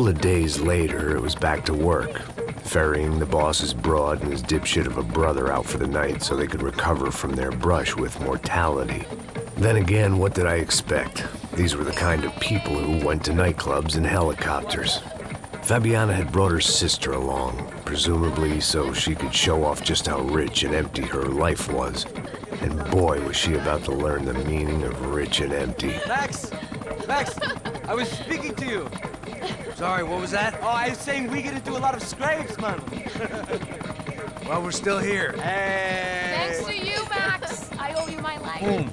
couple of days later, it was back to work, ferrying the boss's broad and his dipshit of a brother out for the night so they could recover from their brush with mortality. Then again, what did I expect? These were the kind of people who went to nightclubs in helicopters. Fabiana had brought her sister along, presumably so she could show off just how rich and empty her life was. And boy, was she about to learn the meaning of rich and empty. Max! Max! I was speaking to you! Sorry, what was that? Oh, I was saying we get to do a lot of scrapes, man. Well, we're still here. Hey! Thanks to you, Max. I owe you my life. Boom.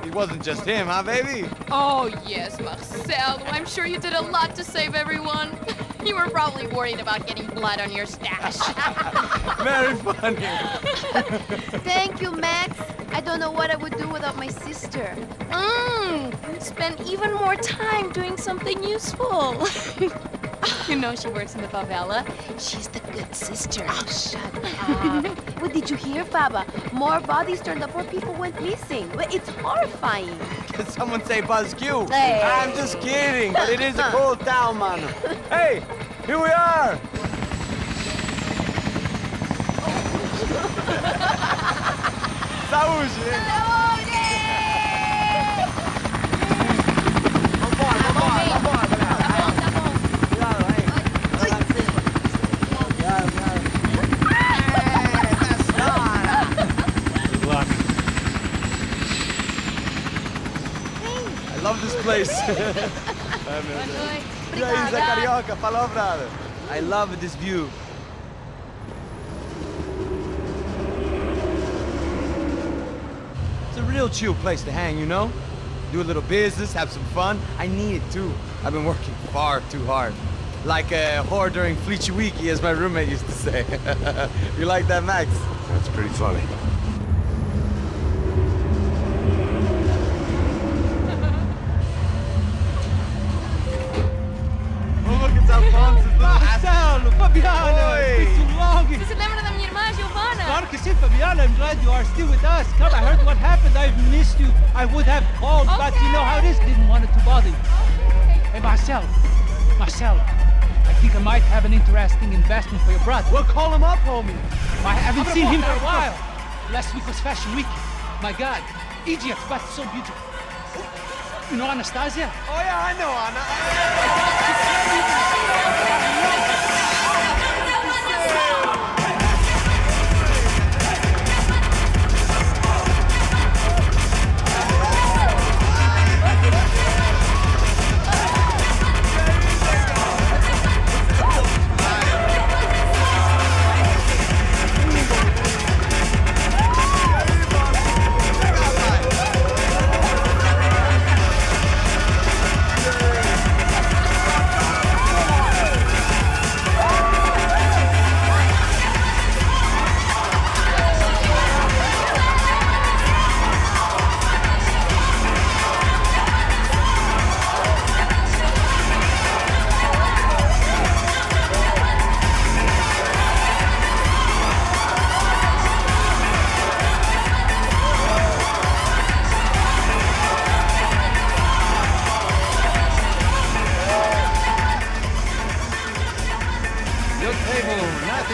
It wasn't just him, huh, baby? Oh, yes, Marcel. I'm sure you did a lot to save everyone. You were probably worried about getting blood on your stash. Very funny. Thank you, Max. I don't know what I would do without my sister. Spend even more time doing something useful. You know she works in the favela. She's the good sister. Oh, shut up. What did you hear, Baba? More bodies turned up where people went missing. It's horrifying. Did someone say Buzz Q? Hey. I'm just kidding, but it is a cool town, man. Hey, here we are. Saúde! I love this place. Carioca, palavra. I love this view. It's a real chill place to hang, you know? Do a little business, have some fun. I need it too. I've been working far too hard. Like a whore during Fleechy Weeky, as my roommate used to say. You like that, Max? That's pretty funny. Marcelo, Fabiana, it's been too long. Você se lembra da minha irmã, Giovanna? Claro que sim, Fabiana. I'm glad you are still with us. Come, I heard what happened. I've missed you. I would have called, but you know how it is. Didn't want it to bother you. Hey, Marcelo, I think I might have an interesting investment for your brother. Well, call him up, homie. I haven't seen him for a while. Last week was Fashion Week. My God, Egypt, but so beautiful. You know Anastasia? Oh yeah, I know Anna.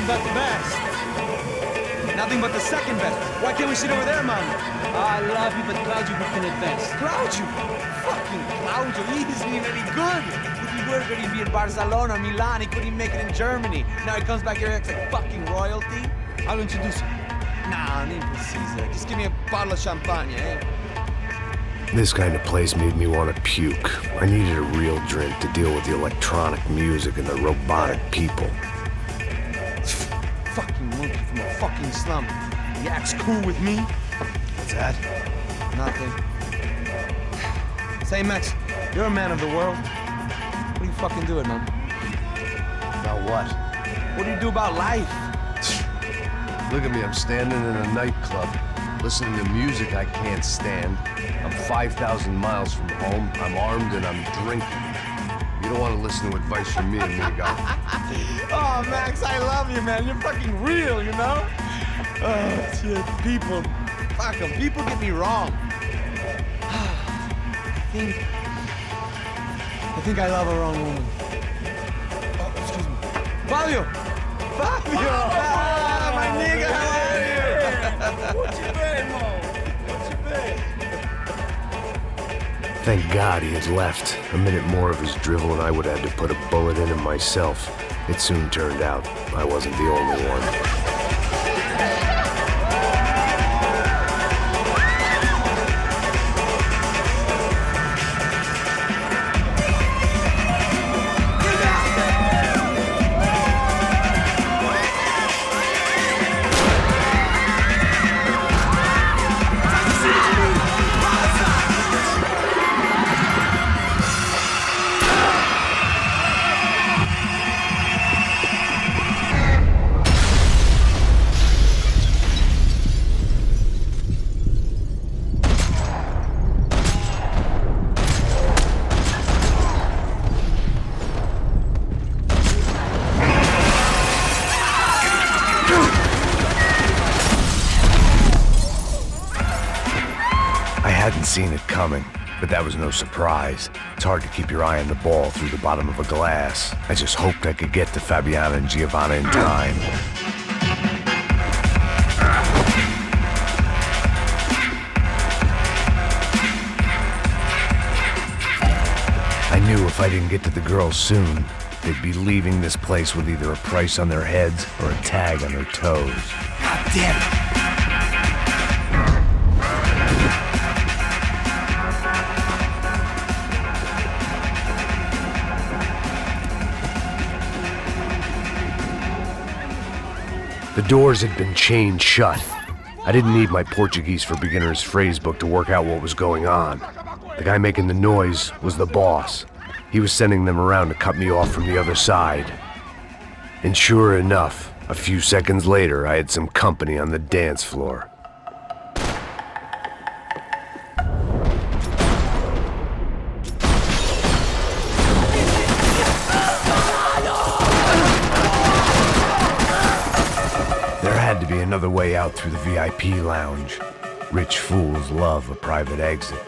But the best. Nothing but the second best. Why can't we sit over there, man? I love you, but Claudio booked in advance. Claudio? Fucking Claudio, he isn't even any good. If he were good, he'd be in Barcelona, Milan, he couldn't make it in Germany. Now he comes back here and acts like fucking royalty. I'll introduce you. Nah, need precisa. Just give me a bottle of champagne, eh? This kind of place made me want to puke. I needed a real drink to deal with the electronic music and the robotic people. Fucking monkey from a fucking slum. He acts cool with me. What's that? Nothing. Say, Max, you're a man of the world. What do you fucking do it, man? About what? What do you do about life? Look at me, I'm standing in a nightclub, listening to music I can't stand. I'm 5,000 miles from home, I'm armed and I'm drinking. You don't want to listen to advice from me, amigo. Oh, Max, I love you, man. You're fucking real, you know? Oh, shit. People. Fuck them. People get me wrong. I think I love a wrong woman. Fabio! Fabio! Ah, my nigga, how are you? What you been, Mo? What you been? Thank God he had left. A minute more of his drivel and I would have had to put a bullet in him myself. It soon turned out I wasn't the only one. Seen it coming, but that was no surprise. It's hard to keep your eye on the ball through the bottom of a glass. I just hoped I could get to Fabiana and Giovanna in time. I knew if I didn't get to the girls soon, they'd be leaving this place with either a price on their heads or a tag on their toes. God damn it! The doors had been chained shut. I didn't need my Portuguese for Beginners phrase book to work out what was going on. The guy making the noise was the boss. He was sending them around to cut me off from the other side. And sure enough, a few seconds later, I had some company on the dance floor. Had to be another way out through the VIP lounge. Rich fools love a private exit.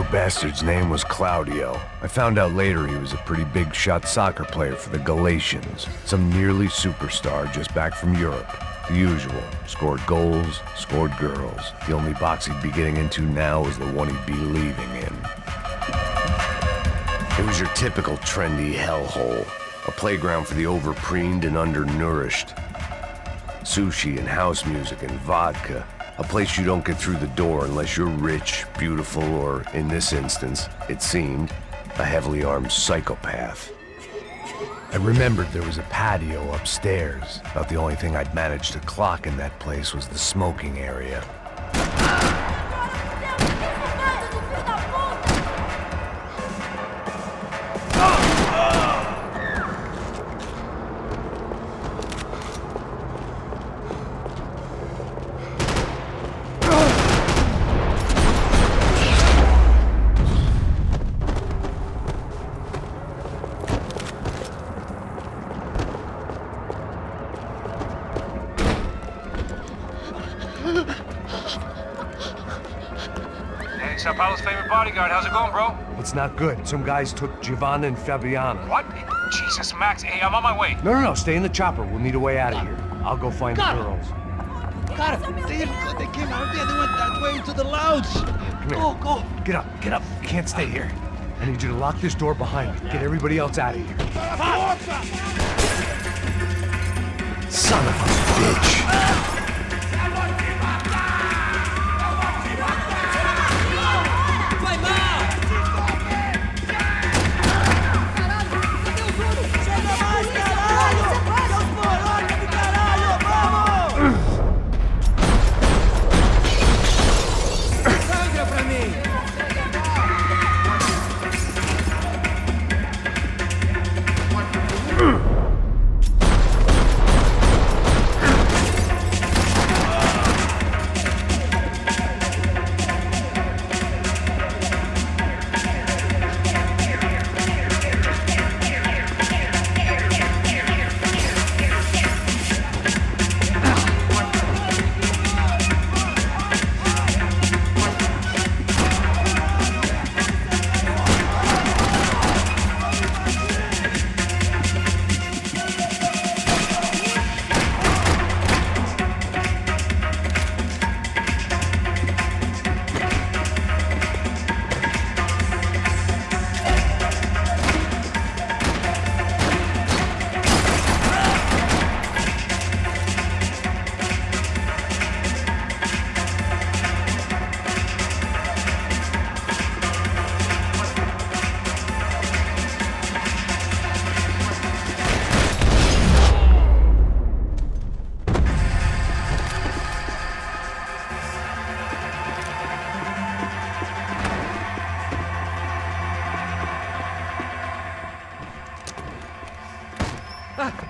Bastard's name was Claudio. I found out later he was a pretty big shot soccer player for the Galatians. Some nearly superstar just back from Europe. The usual. Scored goals, scored girls. The only box he'd be getting into now was the one he'd be leaving in. It was your typical trendy hellhole. A playground for the overpreened and undernourished. Sushi and house music and vodka. A place you don't get through the door unless you're rich, beautiful, or, in this instance, it seemed, a heavily armed psychopath. I remembered there was a patio upstairs. About the only thing I'd managed to clock in that place was the smoking area. Sao Paulo's favorite bodyguard. How's it going, bro? It's not good. Some guys took Giovanna and Fabiana. What? Jesus, Max. Hey, I'm on my way. No. Stay in the chopper. We'll need a way out of here. I'll go find the girls. Got it. They came out there. They went that way into the lounge. Go. Get up. You can't stay here. I need you to lock this door behind me. Get everybody else out of here. Son of a bitch.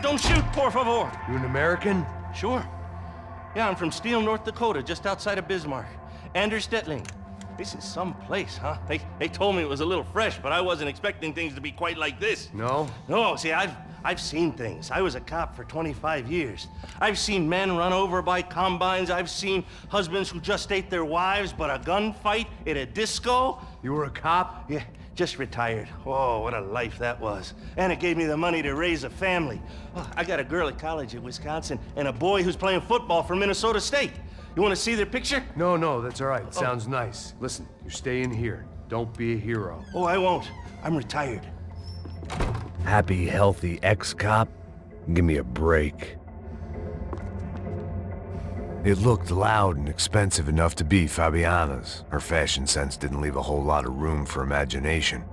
Don't shoot, por favor. You an American? Sure. Yeah, I'm from Steele, North Dakota, just outside of Bismarck. Anders Stetling. This is some place, huh? They told me it was a little fresh, but I wasn't expecting things to be quite like this. No? No, see, I've seen things. I was a cop for 25 years. I've seen men run over by combines. I've seen husbands who just ate their wives, but a gunfight at a disco. You were a cop? Yeah, just retired. Oh, what a life that was. And it gave me the money to raise a family. Oh, I got a girl at college at Wisconsin and a boy who's playing football for Minnesota State. You want to see their picture? No, that's all right. It sounds nice. Listen, you're staying here. Don't be a hero. Oh, I won't. I'm retired. Happy, healthy ex-cop? Give me a break. It looked loud and expensive enough to be Fabiana's. Her fashion sense didn't leave a whole lot of room for imagination,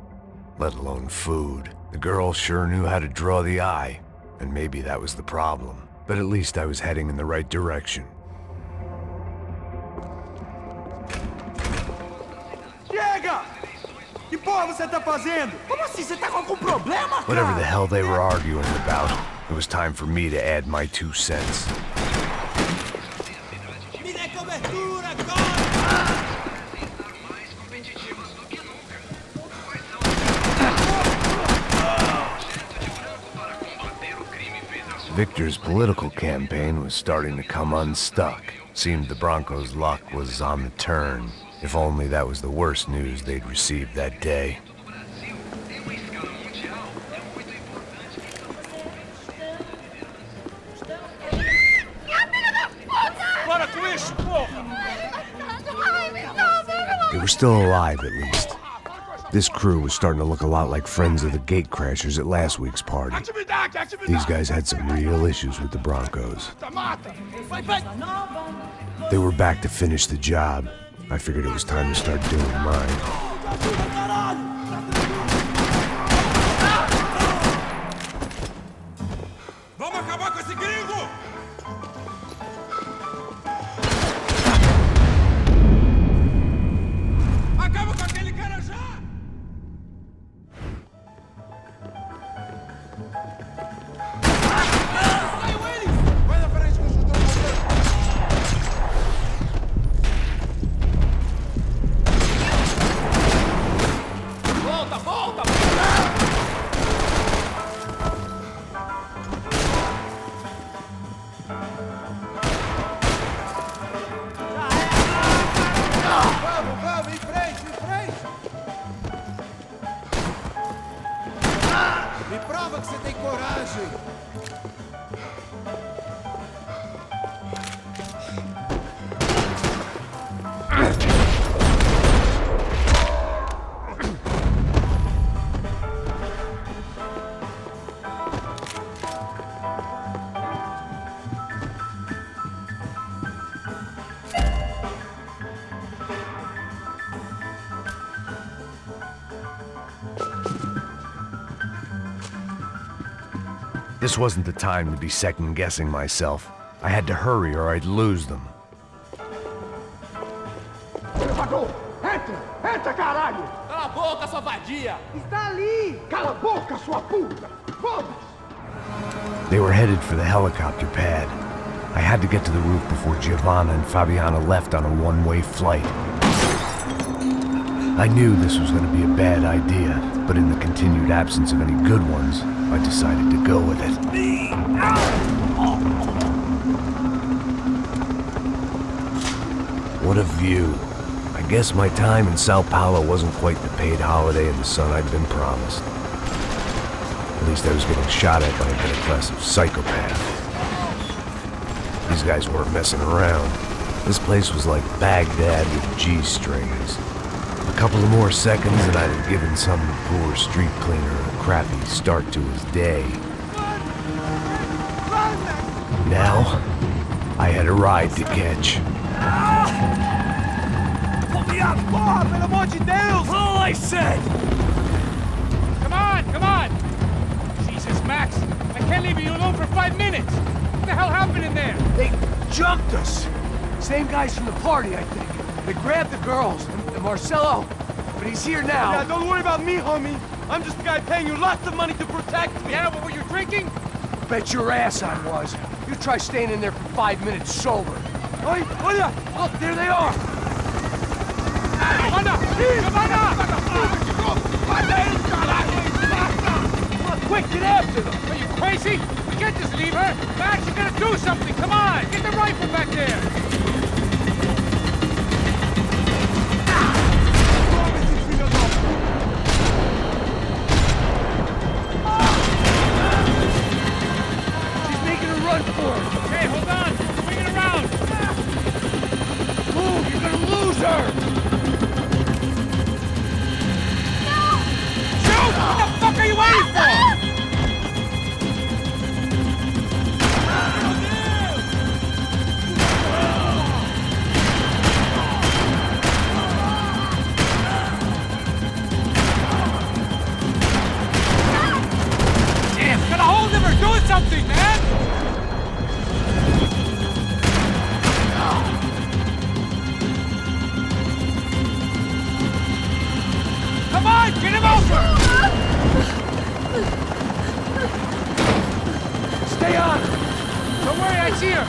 let alone food. The girl sure knew how to draw the eye, and maybe that was the problem. But at least I was heading in the right direction. Chega! Que porra você tá fazendo? Como assim? Você tá com algum problema, cara? Whatever the hell they were arguing about, it was time for me to add my 2 cents. Me dê cobertura agora! Victor's political campaign was starting to come unstuck. Seemed the Broncos' luck was on the turn. If only that was the worst news they'd received that day. They were still alive, at least. This crew was starting to look a lot like friends of the gatecrashers at last week's party. These guys had some real issues with the Broncos. They were back to finish the job. I figured it was time to start doing mine. Vamos acabar com esse gringo! Acaba com aquele cara já! Saiu ele! Vai na frente que eu estou volta! Volta! Vamos, em frente, em frente! Me prova que você tem coragem! This wasn't the time to be second-guessing myself. I had to hurry or I'd lose them. Elevador! Entra! Entra, caralho! Cala a boca, sua vadia! Está ali! Cala a boca, sua puta! Foda-se! They were headed for the helicopter pad. I had to get to the roof before Giovanna and Fabiana left on a one-way flight. I knew this was going to be a bad idea, but in the continued absence of any good ones, I decided to go with it. What a view. I guess my time in Sao Paulo wasn't quite the paid holiday in the sun I'd been promised. At least I was getting shot at by a middle-class psychopath. These guys weren't messing around. This place was like Baghdad with G-strings. A couple of more seconds and I'd have given some poor street cleaner a crappy start to his day. Now, I had a ride to catch. Pull me up, porra, pelo amor de Deus! All I said! Come on! Jesus, Max, I can't leave you alone for 5 minutes! What the hell happened in there? They jumped us. Same guys from the party, I think. They grabbed the girls, and Marcelo, but he's here now. Yeah, don't worry about me, homie. I'm just the guy paying you lots of money to protect me. Yeah, what were you drinking? Bet your ass I was. You try staying in there for 5 minutes sober. Oi, olha! Look, there they are! Quick, get after them! Are you crazy? We can't just leave her! Max, you gotta do something! Come on! Get the rifle back there! She's making a run for it! Hey, hold on! Swing it around! Move! You're gonna lose her! Shoot! What the fuck are you waiting for? Damn, get a hold of her! Do something, man! Come on, get him over! Stay on her! Don't worry, I see her!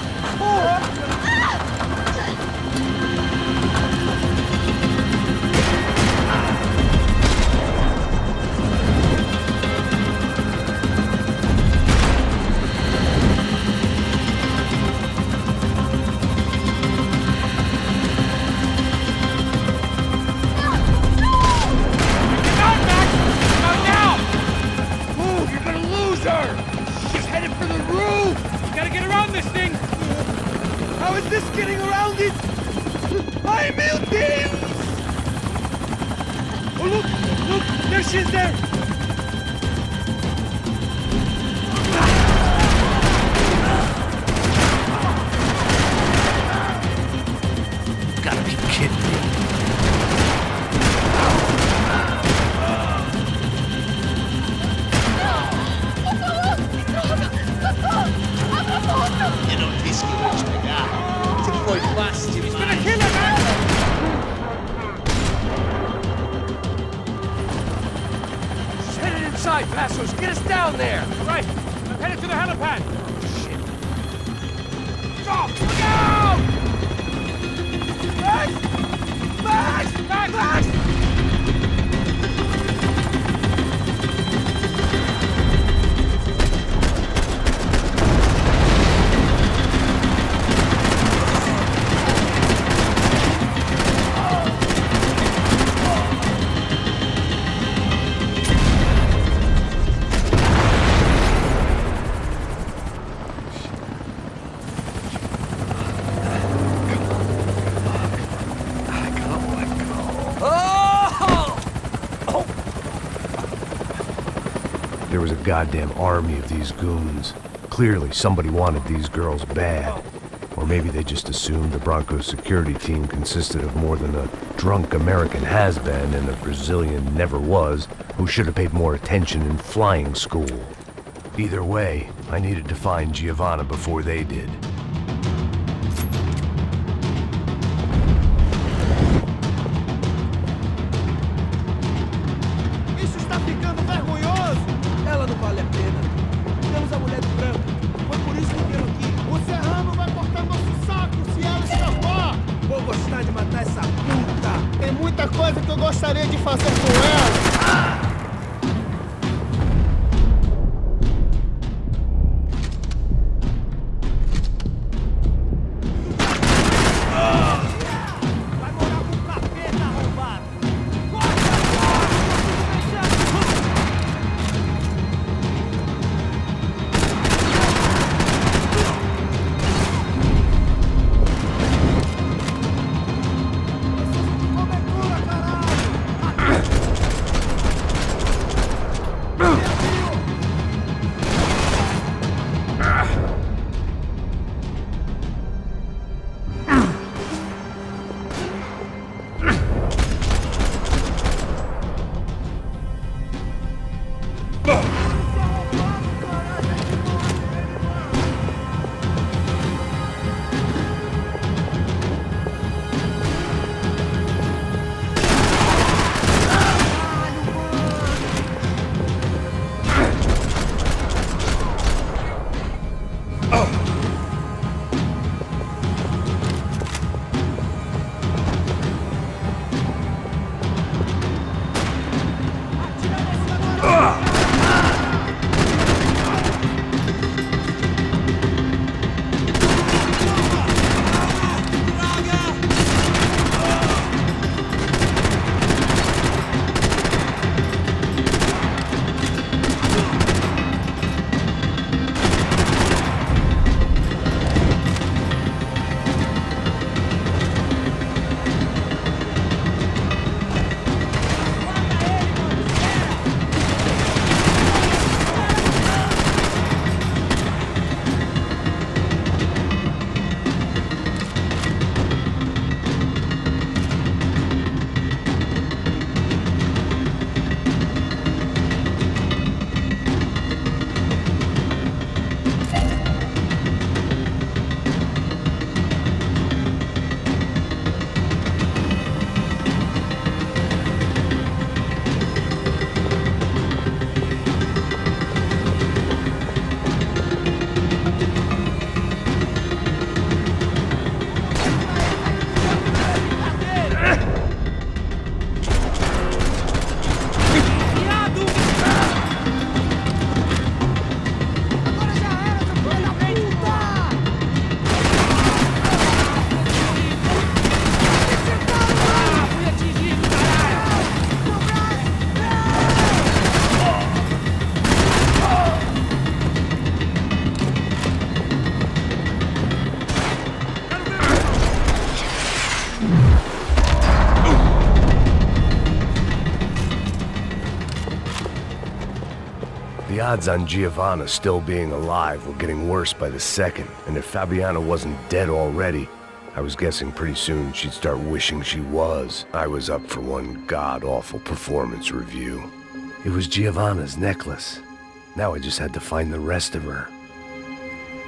Get on, Max! Not now! Move! You're gonna lose her! She's headed for the roof! Gotta get around this thing! How is this getting around it? Ai, meu Deus! Oh, look! Look! There she is there! Gotta be kidding me. Eu não disse que eu ia te pegar. Você foi fácil He's demais. gonna kill her, Max! She's headed inside, Passos! Get us down there! All right, I'm headed to the helipad. Shit! Stop! Look out! Max! Max! Max! Max! There was a goddamn army of these goons. Clearly, somebody wanted these girls bad. Or maybe they just assumed the Broncos security team consisted of more than a drunk American has-been and a Brazilian never-was who should have paid more attention in flying school. Either way, I needed to find Giovanna before they did. Isso está ficando vergonhoso! Ela não vale a pena. Temos a mulher do branco. Foi por isso que vieram aqui. O serrano vai cortar nosso saco se ela escapar! Vou gostar de matar essa puta! Tem muita coisa que eu gostaria de fazer com ela! The odds on Giovanna still being alive were getting worse by the second, and if Fabiana wasn't dead already, I was guessing pretty soon she'd start wishing she was. I was up for one god-awful performance review. It was Giovanna's necklace. Now I just had to find the rest of her.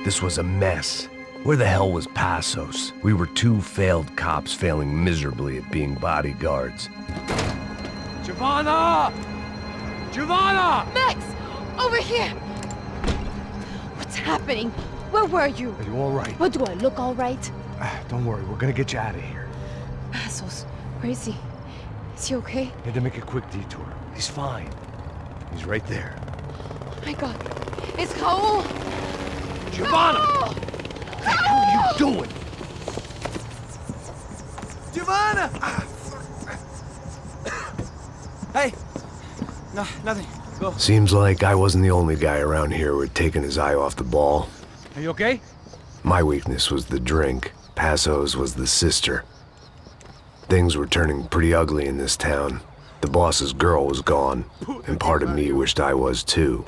This was a mess. Where the hell was Passos? We were two failed cops failing miserably at being bodyguards. Giovanna! Giovanna! Max! Over here! What's happening? Where were you? Are you all right? What, do I look all right? Don't worry, we're gonna get you out of here. Passos, where is he? Is he okay? Had to make a quick detour. He's fine. He's right there. Oh my god. It's Raul! Giovanna! Raul! What the hell are you doing? Giovanna! Hey! No, nothing. Go. Seems like I wasn't the only guy around here who had taken his eye off the ball. Are you okay? My weakness was the drink. Passos was the sister. Things were turning pretty ugly in this town. The boss's girl was gone, and part of me wished I was too.